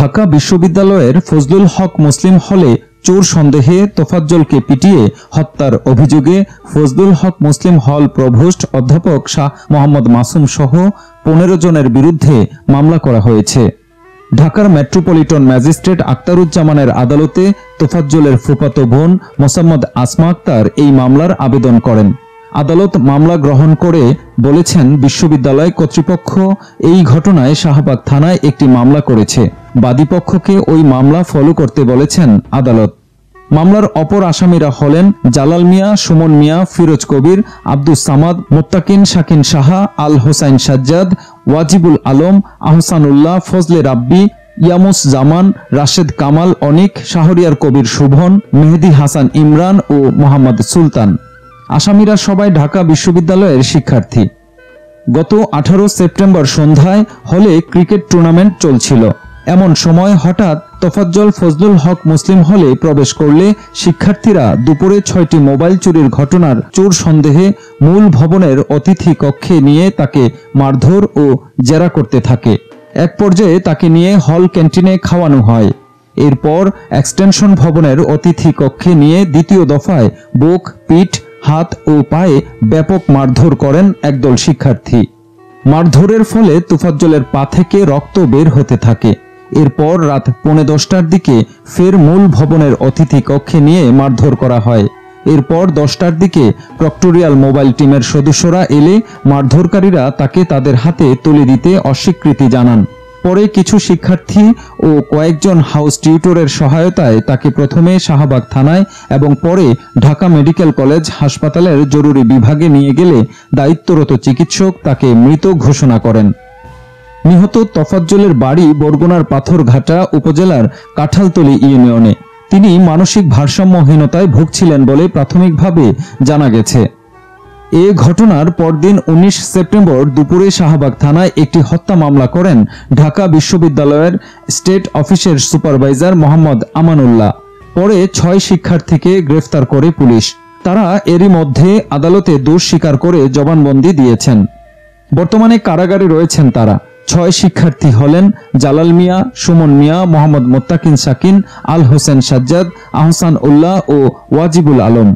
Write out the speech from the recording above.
ঢাকা বিশ্ববিদ্যালয়ের ফজলুল হক মুসলিম হলে চোর সন্দেহে তোফাজ্জলকে পিটিয়ে হত্যার অভিযোগে ফজলুল হক মুসলিম হল প্রভোস্ট অধ্যাপক শাহ মোহাম্মদ মাসুম সহ 15 জনের বিরুদ্ধে মামলা করা হয়েছে। ঢাকার মেট্রোপলিটন ম্যাজিস্ট্রেট আক্তারুজ্জামানের আদালতে তোফাজ্জলের ফুফাতো বোন মোসাম্মদ আসমা আক্তার এই মামলার আবেদন করেন। আদালত মামলা গ্রহণ করে বলেছেন, বিশ্ববিদ্যালয় কর্তৃপক্ষ এই ঘটনায় শাহবাগ থানায় একটি মামলা করেছে। বাদীপক্ষকে ওই মামলা ফলো করতে বলেছেন আদালত। মামলার অপর আসামিরা হলেন জালাল মিয়া, সুমন মিয়া, ফিরোজ কবির, আব্দুস সামাদ, মুত্তাকিন শাকিন সাহা, আল হোসাইন সাজ্জাদ, ওয়াজিবুল আলম, আহসানুল্লাহ, ফজলে রাব্বি, ইয়ামুস জামান, রাশেদ কামাল অনিক, শাহরিয়ার কবির শুভন, মেহেদি হাসান ইমরান ও মোহাম্মদ সুলতান। আসামিরা সবাই ঢাকা বিশ্ববিদ্যালয়ের শিক্ষার্থী। গত 18 সেপ্টেম্বর সন্ধ্যায় হলে ক্রিকেট টুর্নামেন্ট চলছিল। এমন সময় হঠাৎ তোফাজ্জল ফজলুল হক মুসলিম হলে প্রবেশ করলে শিক্ষার্থীরা দুপুরে 6টি মোবাইল চুরির ঘটনার চোর সন্দেহে মূল ভবনের অতিথি কক্ষে নিয়ে তাকে মারধর ও জেরা করতে থাকে। এক পর্যায়ে তাকে নিয়ে হল ক্যান্টিনে খাওয়ানো হয়। এরপর এক্সটেনশন ভবনের অতিথি কক্ষে নিয়ে দ্বিতীয় দফায় বুক, পিঠ, হাত ও পায়ে ব্যাপক মারধর করেন একদল শিক্ষার্থী। মারধরের ফলে তোফাজ্জলের পা থেকে রক্ত বের হতে থাকে। এরপর রাত 10:15টার দিকে ফের মূল ভবনের অতিথি কক্ষে নিয়ে মারধর করা হয়। এরপর 10টার দিকে প্রক্টোরিয়াল মোবাইল টিমের সদস্যরা এলে মারধরকারীরা তাকে তাদের হাতে তুলে দিতে অস্বীকৃতি জানান। পরে কিছু শিক্ষার্থী ও কয়েকজন হাউস টিউটরের সহায়তায় তাকে প্রথমে শাহবাগ থানায় এবং পরে ঢাকা মেডিকেল কলেজ হাসপাতালের জরুরি বিভাগে নিয়ে গেলে দায়িত্বরত চিকিৎসক তাকে মৃত ঘোষণা করেন। নিহত তোফাজ্জলের বাড়ি বরগুনার পাথরঘাটা উপজেলার কাঁঠালতলী ইউনিয়নে। তিনি মানসিক ভারসাম্যহীনতায় ভুগছিলেন বলে প্রাথমিকভাবে জানা গেছে। এ ঘটনার পরদিন 19 সেপ্টেম্বর দুপুরে শাহবাগ থানায় একটি হত্যা মামলা করেন ঢাকা বিশ্ববিদ্যালয়ের স্টেট অফিসের সুপারভাইজার মোহাম্মদ আমানুল্লাহ। পরে 6 শিক্ষার্থীকে গ্রেফতার করে পুলিশ। তারা এরই মধ্যে আদালতে দোষ স্বীকার করে জবানবন্দি দিয়েছেন। বর্তমানে কারাগারে রয়েছেন তারা। 6 শিক্ষার্থী হলেন জালাল মিয়া, সুমন মিয়া, মোহাম্মদ মুত্তাকিন শাকিন, আল হোসেন সাজ্জাদ, আহসান উল্লাহ ও ওয়াজিবুল আলম।